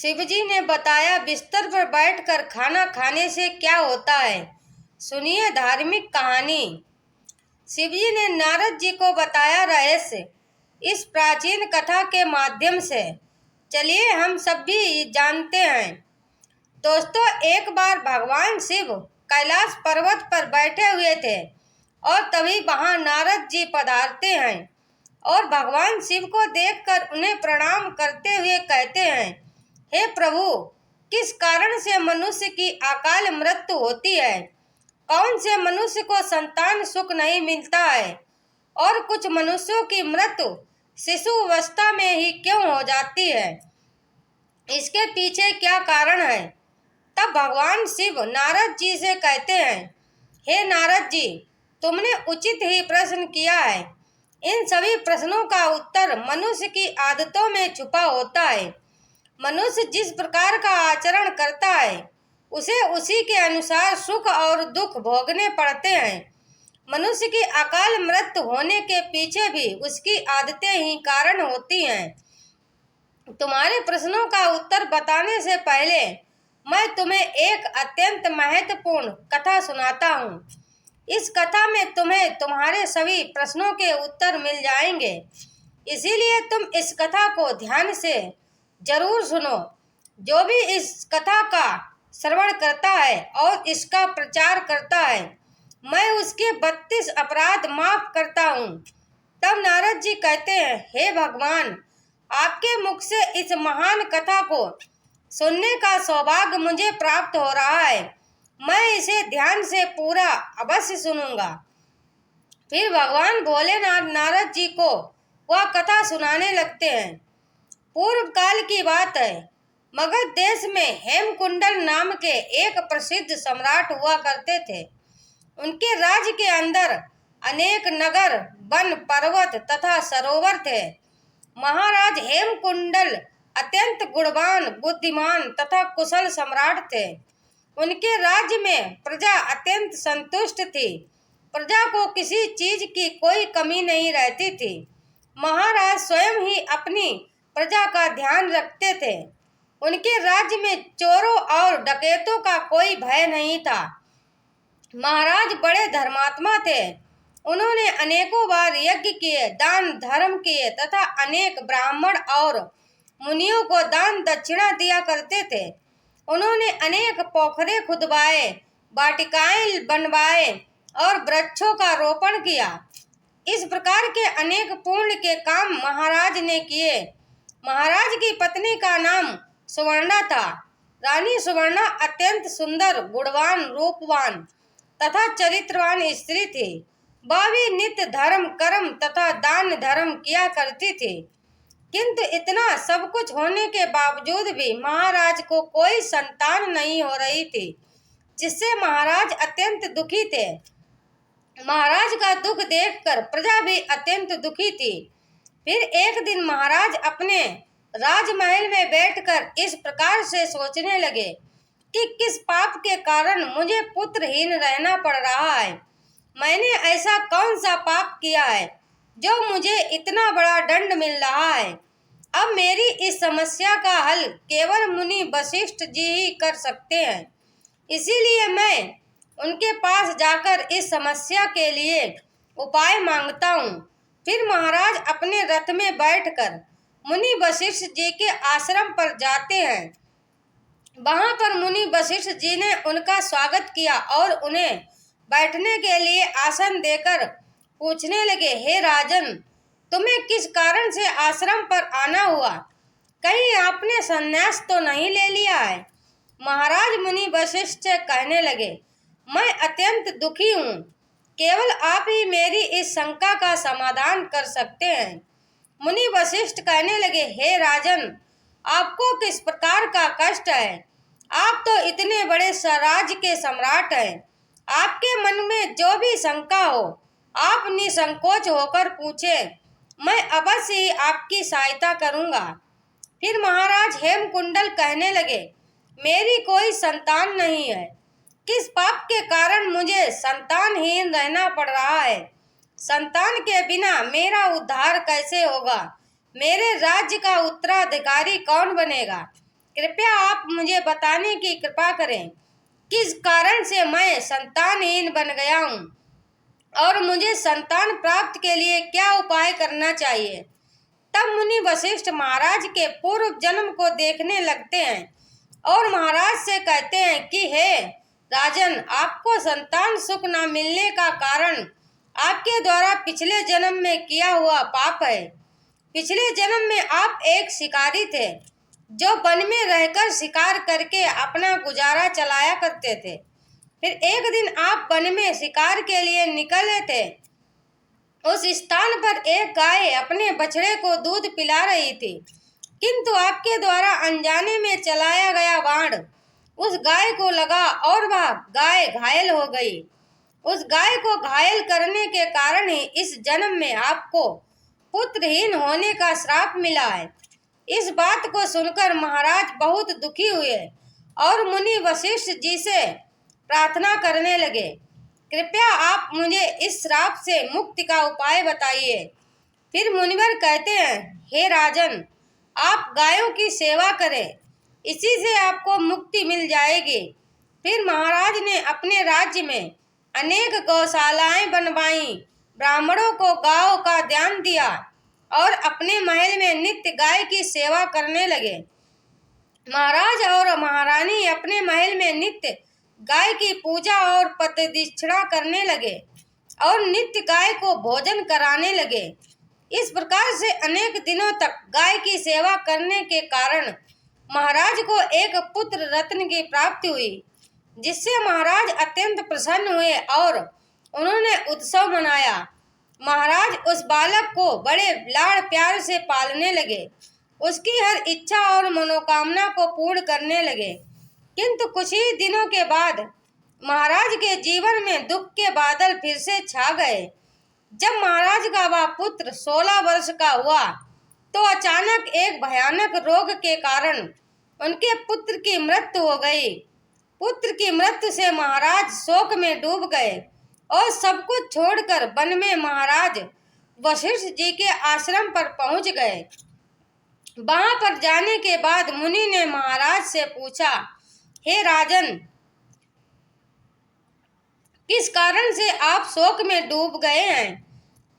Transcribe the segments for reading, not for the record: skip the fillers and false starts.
शिवजी ने बताया बिस्तर पर बैठकर खाना खाने से क्या होता है। सुनिए धार्मिक कहानी। शिवजी ने नारद जी को बताया रहस्य इस प्राचीन कथा के माध्यम से। चलिए हम सब भी जानते हैं। दोस्तों, एक बार भगवान शिव कैलाश पर्वत पर बैठे हुए थे और तभी वहां नारद जी पधारते हैं और भगवान शिव को देखकर उन्हें प्रणाम करते हुए कहते हैं, हे प्रभु, किस कारण से मनुष्य की अकाल मृत्यु होती है? कौन से मनुष्य को संतान सुख नहीं मिलता है और कुछ मनुष्यों की मृत्यु शिशु अवस्था में ही क्यों हो जाती है? इसके पीछे क्या कारण है? तब भगवान शिव नारद जी से कहते हैं, हे नारद जी, तुमने उचित ही प्रश्न किया है। इन सभी प्रश्नों का उत्तर मनुष्य की आदतों में छुपा होता है। मनुष्य जिस प्रकार का आचरण करता है उसे उसी के अनुसार सुख और दुख भोगने पड़ते हैं। मनुष्य की अकाल मृत्यु होने के पीछे भी उसकी आदतें ही कारण होती हैं। तुम्हारे प्रश्नों का उत्तर बताने से पहले मैं तुम्हें एक अत्यंत महत्वपूर्ण कथा सुनाता हूँ। इस कथा में तुम्हें तुम्हारे सभी प्रश्नों के उत्तर मिल जाएंगे, इसीलिए तुम इस कथा को ध्यान से जरूर सुनो। जो भी इस कथा का श्रवण करता है और इसका प्रचार करता है, मैं उसके 32 अपराध माफ करता हूँ। तब नारद जी कहते हैं, हे भगवान, आपके मुख से इस महान कथा को सुनने का सौभाग्य मुझे प्राप्त हो रहा है। मैं इसे ध्यान से पूरा अवश्य सुनूंगा। फिर भगवान भोलेनाथ नारद जी को वह कथा सुनाने लगते हैं। पूर्व काल की बात है। मगध देश में हेमकुंडल नाम के एक प्रसिद्ध सम्राट हुआ करते थे। उनके राज्य के अंदर अनेक नगर, वन, पर्वत तथा सरोवर थे। महाराज हेमकुंडल अत्यंत गुणवान, बुद्धिमान तथा कुशल सम्राट थे। उनके राज्य में प्रजा अत्यंत संतुष्ट थी। प्रजा को किसी चीज की कोई कमी नहीं रहती थी। महाराज स्वयं ही अपनी प्रजा का ध्यान रखते थे। उनके राज्य में चोरों और डकैतों का कोई भय नहीं था। महाराज बड़े धर्मात्मा थे। उन्होंने अनेकों बार यज्ञ किए, दान धर्म किए तथा अनेक ब्राह्मण और मुनियों को दान दक्षिणा दिया करते थे। उन्होंने अनेक पोखरे खुदवाए, वाटिकाएं बनवाए और वृक्षों का रोपण किया। इस प्रकार के अनेक पुण्य के काम महाराज ने किए। महाराज की पत्नी का नाम सुवर्णा था। रानी सुवर्णा अत्यंत सुंदर, गुणवान, रूपवान तथा चरित्रवान स्त्री थी। वह भी नित्य धर्म, कर्म तथा दान धर्म किया करती थी। किंतु इतना सब कुछ होने के बावजूद भी महाराज को कोई संतान नहीं हो रही थी, जिससे महाराज अत्यंत दुखी थे। महाराज का दुख देखकर प्रजा भी अत्यंत दुखी थी। फिर एक दिन महाराज अपने राजमहल में बैठकर इस प्रकार से सोचने लगे कि किस पाप के कारण मुझे पुत्रहीन रहना पड़ रहा है। मैंने ऐसा कौन सा पाप किया है जो मुझे इतना बड़ा दंड मिल रहा है? अब मेरी इस समस्या का हल केवल मुनि वशिष्ठ जी ही कर सकते हैं। इसीलिए मैं उनके पास जाकर इस समस्या के लिए उपाय मांगता हूँ। फिर महाराज अपने रथ में बैठकर मुनि वशिष्ठ जी के आश्रम पर जाते हैं। वहां पर मुनि वशिष्ठ जी ने उनका स्वागत किया और उन्हें बैठने के लिए आसन देकर पूछने लगे, हे राजन, तुम्हें किस कारण से आश्रम पर आना हुआ? कहीं आपने संन्यास तो नहीं ले लिया है? महाराज मुनि वशिष्ठ से कहने लगे, मैं अत्यंत दुखी हूँ। केवल आप ही मेरी इस शंका का समाधान कर सकते हैं। मुनि वशिष्ठ कहने लगे, हे राजन, आपको किस प्रकार का कष्ट है? आप तो इतने बड़े राज्य के सम्राट हैं। आपके मन में जो भी शंका हो, आप निसंकोच होकर पूछे, मैं अवश्य ही आपकी सहायता करूंगा। फिर महाराज हेमकुंडल कहने लगे, मेरी कोई संतान नहीं है। किस पाप के कारण मुझे संतानहीन रहना पड़ रहा है? संतान के बिना मेरा उद्धार कैसे होगा? मेरे राज्य का उत्तराधिकारी कौन बनेगा? कृपया आप मुझे बताने की कृपा करें किस कारण से मैं संतानहीन बन गया हूँ और मुझे संतान प्राप्त के लिए क्या उपाय करना चाहिए। तब मुनि वशिष्ठ महाराज के पूर्व जन्म को देखने लगते हैं और महाराज से कहते हैं कि हे राजन, आपको संतान सुख न मिलने का कारण आपके द्वारा पिछले जन्म में किया हुआ पाप है। पिछले जन्म में आप एक शिकारी थे जो वन में रहकर शिकार करके अपना गुजारा चलाया करते थे। फिर एक दिन आप वन में शिकार के लिए निकले थे। उस स्थान पर एक गाय अपने बछड़े को दूध पिला रही थी, किंतु आपके द्वारा अनजाने में चलाया गया बाण उस गाय को लगा और वह गाय घायल हो गई। उस गाय को घायल करने के कारण ही इस जन्म में आपको पुत्रहीन होने का श्राप मिला है। इस बात को सुनकर महाराज बहुत दुखी हुए और मुनि वशिष्ठ जी से प्रार्थना करने लगे, कृपया आप मुझे इस श्राप से मुक्ति का उपाय बताइए। फिर मुनिवर कहते हैं, हे राजन, आप गायों की सेवा करें, इसी से आपको मुक्ति मिल जाएगी। फिर महाराज ने अपने राज्य में अनेक गौशालाएं बनवाई, ब्राह्मणों को गायों का ध्यान दिया और अपने महल में नित्य गाय की सेवा करने लगे। महाराज और महारानी अपने महल में नित्य गाय की पूजा और प्रतिष्ठा करने लगे और नित्य गाय को भोजन कराने लगे। इस प्रकार से अनेक दिनों तक गाय की सेवा करने के कारण महाराज को एक पुत्र रत्न की प्राप्ति हुई, जिससे महाराज अत्यंत प्रसन्न हुए और उन्होंने उत्सव मनाया। महाराज उस बालक को बड़े लाड़ प्यार से पालने लगे, उसकी हर इच्छा और मनोकामना को पूर्ण करने लगे। किंतु कुछ ही दिनों के बाद महाराज के जीवन में दुख के बादल फिर से छा गए। जब महाराज का वह पुत्र 16 वर्ष का हुआ तो अचानक एक भयानक रोग के कारण उनके पुत्र की मृत्यु हो गई। पुत्र की मृत्यु से महाराज शोक में डूब गए और सब कुछ छोड़कर वन में महाराज वशिष्ठ जी के आश्रम पर पहुंच गए। वहां पर जाने के बाद मुनि ने महाराज से पूछा, हे राजन, किस कारण से आप शोक में डूब गए हैं?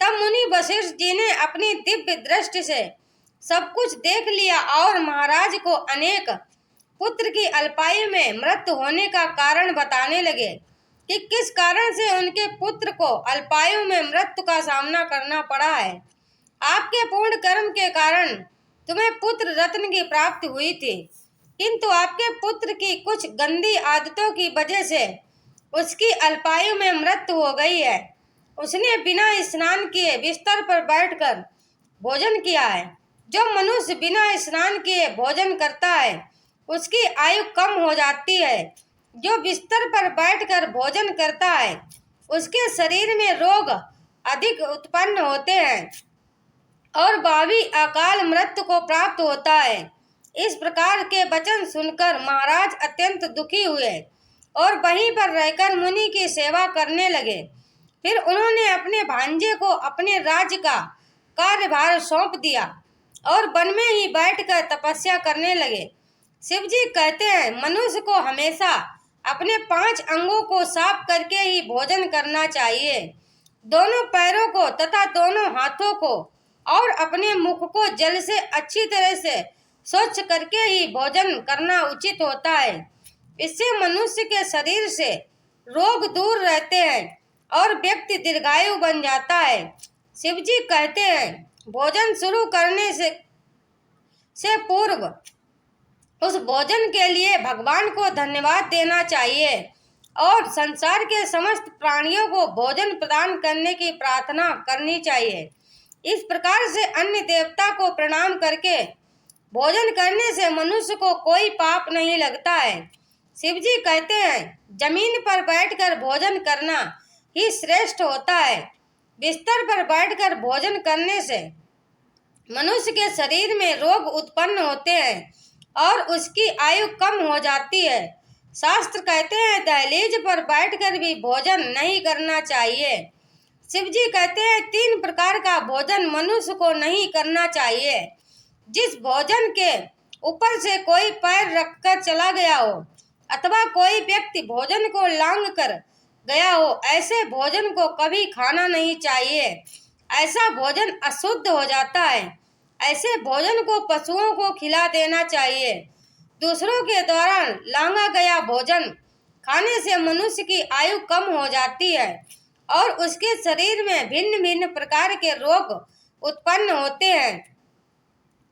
तब मुनि वशिष्ठ जी ने अपनी दिव्य दृष्टि से सब कुछ देख लिया और महाराज को अनेक पुत्र की अल्पायु में मृत्यु होने का कारण बताने लगे कि किस कारण से उनके पुत्र को अल्पायु में मृत्यु का सामना करना पड़ा है। आपके पूर्ण कर्म के कारण तुम्हें पुत्र रत्न की प्राप्ति हुई थी, किंतु आपके पुत्र की कुछ गंदी आदतों की वजह से उसकी अल्पायु में मृत्यु हो गई है। उसने बिना स्नान किए बिस्तर पर बैठकर भोजन किया है। जो मनुष्य बिना स्नान किए भोजन करता है उसकी आयु कम हो जाती है। जो बिस्तर पर बैठकर भोजन करता है उसके शरीर में रोग अधिक उत्पन्न होते हैं और भावी अकाल मृत्यु को प्राप्त होता है। इस प्रकार के वचन सुनकर महाराज अत्यंत दुखी हुए और वहीं पर रहकर मुनि की सेवा करने लगे। फिर उन्होंने अपने भांजे को अपने राज्य का कार्यभार सौंप दिया और वन में ही बैठकर तपस्या करने लगे। शिव जी कहते हैं, मनुष्य को हमेशा अपने 5 अंगों को साफ करके ही भोजन करना चाहिए। दोनों पैरों को तथा दोनों हाथों को और अपने मुख को जल से अच्छी तरह से स्वच्छ करके ही भोजन करना उचित होता है। इससे मनुष्य के शरीर से रोग दूर रहते हैं और व्यक्ति दीर्घायु बन जाता है। शिव जी कहते हैं, भोजन शुरू करने से पूर्व उस भोजन के लिए भगवान को धन्यवाद देना चाहिए और संसार के समस्त प्राणियों को भोजन प्रदान करने की प्रार्थना करनी चाहिए। इस प्रकार से अन्य देवता को प्रणाम करके भोजन करने से मनुष्य को कोई पाप नहीं लगता है। शिव जी कहते हैं, जमीन पर बैठकर भोजन करना ही श्रेष्ठ होता है। बिस्तर पर बैठकर भोजन करने से मनुष्य के शरीर में रोग उत्पन्न होते हैं और उसकी आयु कम हो जाती है। शास्त्र कहते हैं, दहलीज पर बैठकर भी भोजन नहीं करना चाहिए। शिव जी कहते हैं, 3 प्रकार का भोजन मनुष्य को नहीं करना चाहिए। जिस भोजन के ऊपर से कोई पैर रखकर चला गया हो अथवा कोई व्यक्ति भोजन को लांघ कर गया हो, ऐसे भोजन को कभी खाना नहीं चाहिए। ऐसा भोजन अशुद्ध हो जाता है। ऐसे भोजन को पशुओं को खिला देना चाहिए। दूसरों के द्वारा लांघा गया भोजन खाने से मनुष्य की आयु कम हो जाती है और उसके शरीर में भिन्न भिन्न प्रकार के रोग उत्पन्न होते हैं।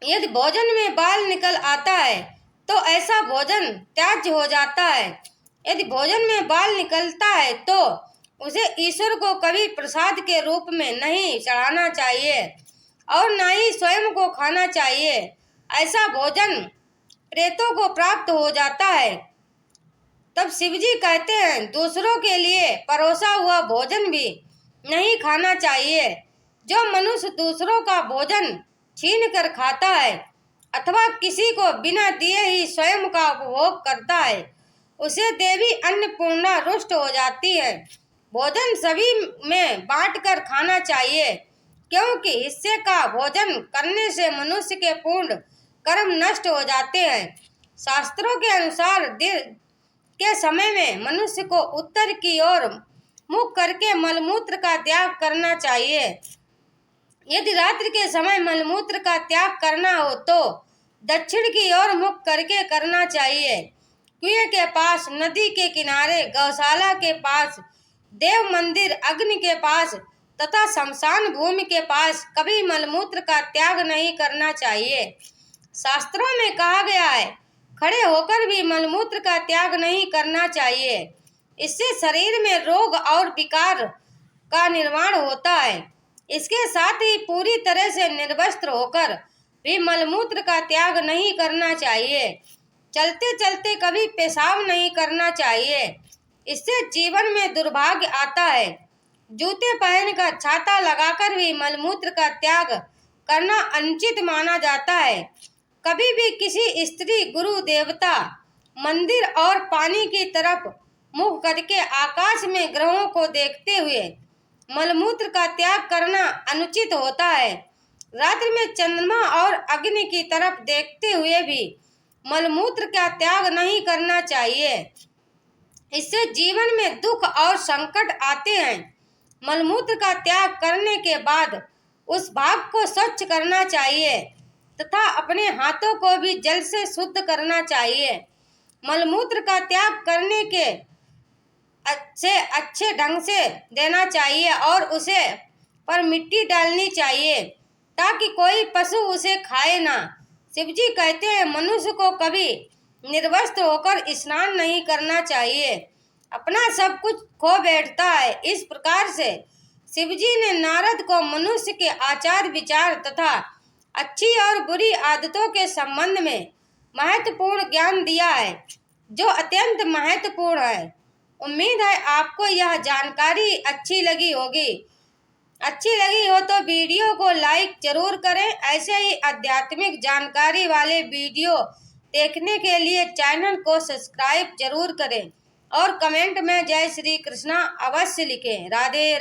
यदि भोजन में बाल निकल आता है तो ऐसा भोजन त्याज्य हो जाता है। यदि भोजन में बाल निकलता है तो उसे ईश्वर को कभी प्रसाद के रूप में नहीं चढ़ाना चाहिए और न ही स्वयं को खाना चाहिए। ऐसा भोजन प्रेतों को प्राप्त हो जाता है। तब शिवजी कहते हैं, दूसरों के लिए परोसा हुआ भोजन भी नहीं खाना चाहिए। जो मनुष्य दूसरों का भोजन छीन कर खाता है अथवा किसी को बिना दिए ही स्वयं का उपभोग करता है, उसे देवी अन्नपूर्णा रुष्ट हो जाती है। भोजन सभी में बांटकर खाना चाहिए, क्योंकि हिस्से का भोजन करने से मनुष्य के पूर्ण कर्म नष्ट हो जाते हैं। शास्त्रों के अनुसार दिन के समय में मनुष्य को उत्तर की ओर मुख करके मलमूत्र का त्याग करना चाहिए। यदि रात्रि के समय मलमूत्र का त्याग करना हो तो दक्षिण की ओर मुख करके करना चाहिए। कुएं के पास, नदी के किनारे, गौशाला के पास, देव मंदिर, अग्नि के पास तथा शमशान भूमि के पास कभी मलमूत्र का त्याग नहीं करना चाहिए। शास्त्रों में कहा गया है, खड़े होकर भी मलमूत्र का त्याग नहीं करना चाहिए। इससे शरीर में रोग और विकार का निर्माण होता है। इसके साथ ही पूरी तरह से निर्वस्त्र होकर भी मलमूत्र का त्याग नहीं करना चाहिए। चलते चलते कभी पेशाब नहीं करना चाहिए, इससे जीवन में दुर्भाग्य आता है। जूते पहनकर, छाता लगाकर भी मलमूत्र का त्याग करना अनुचित माना जाता है। कभी भी किसी स्त्री, गुरु, देवता, मंदिर और पानी की तरफ मुख करके आकाश में ग्रहों को देखते हुए मलमूत्र का त्याग करना अनुचित होता है। रात्रि में चंद्रमा और अग्नि की तरफ देखते हुए भी मलमूत्र का त्याग नहीं करना चाहिए। इससे जीवन में दुख और संकट आते हैं। मलमूत्र का त्याग करने के बाद उस भाग को स्वच्छ करना चाहिए तथा अपने हाथों को भी जल से शुद्ध करना चाहिए। मलमूत्र का त्याग करने के अच्छे ढंग से देना चाहिए और उसे पर मिट्टी डालनी चाहिए ताकि कोई पशु उसे खाए ना। शिवजी कहते हैं, मनुष्य को कभी निर्वस्त्र होकर स्नान नहीं करना चाहिए, अपना सब कुछ खो बैठता है। इस प्रकार से शिवजी ने नारद को मनुष्य के आचार विचार तथा अच्छी और बुरी आदतों के संबंध में महत्वपूर्ण ज्ञान दिया है, जो अत्यंत महत्वपूर्ण है। उम्मीद है आपको यह जानकारी अच्छी लगी होगी। अच्छी लगी हो तो वीडियो को लाइक जरूर करें। ऐसे ही आध्यात्मिक जानकारी वाले वीडियो देखने के लिए चैनल को सब्सक्राइब जरूर करें और कमेंट में जय श्री कृष्णा अवश्य लिखें। राधे।